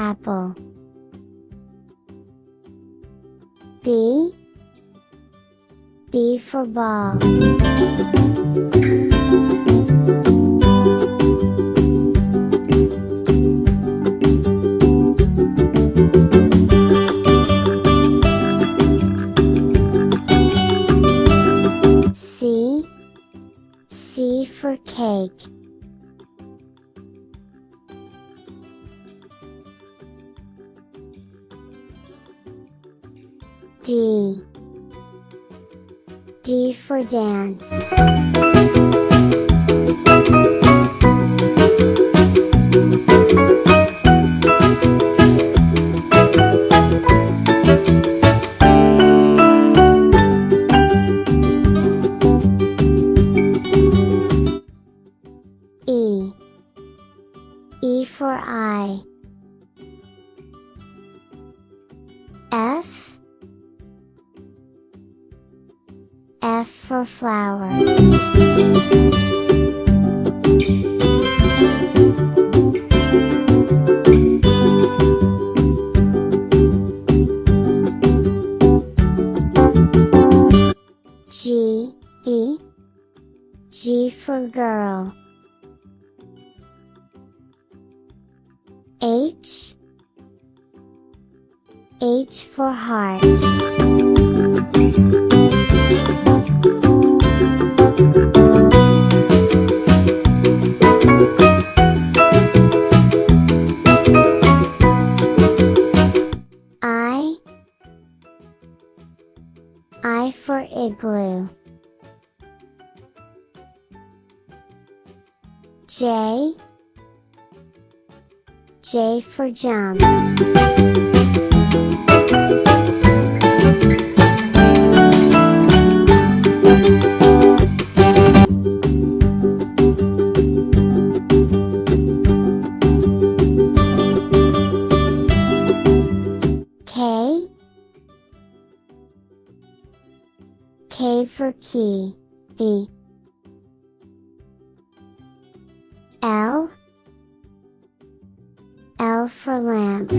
apple. B for ball. C for cake. D for dance. E for eye. F for flower. G for girl. H for heart. I for igloo. J for jump. K for key. L for lamp.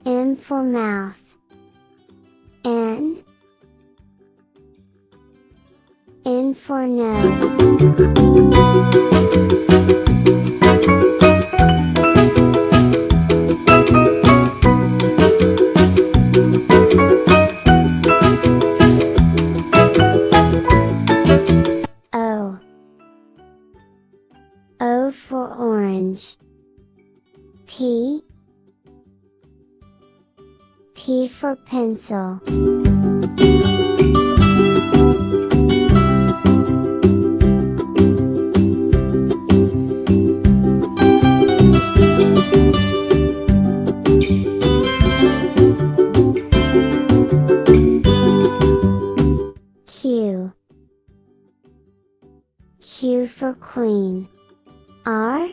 M for mouth. N for nose. O for orange. P for pencil. Q for queen. R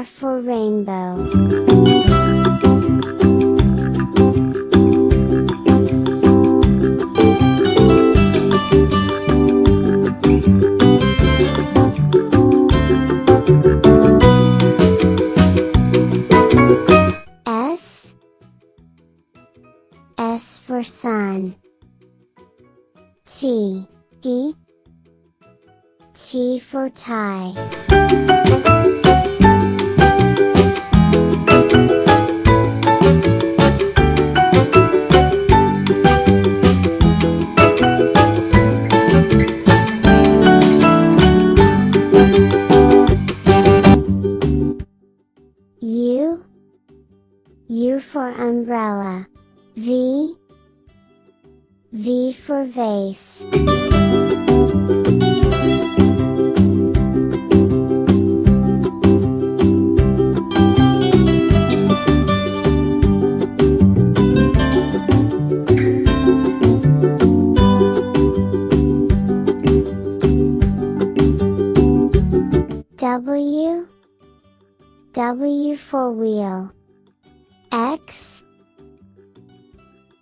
for rainbow. S for sun. T for tie. U for umbrella. V for vase. W for wheel. X.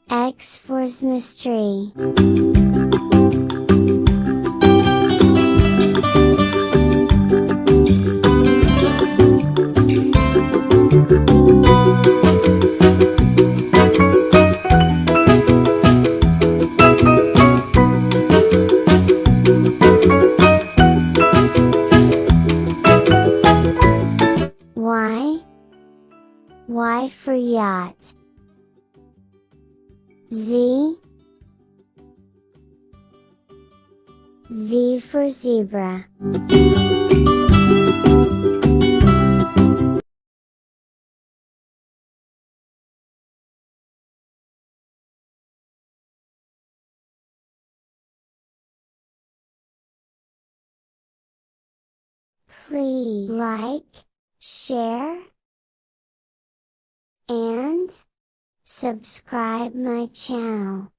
X for mystery. Y. Y for yacht. Z. Z for zebra. Please like, share, and subscribe my channel.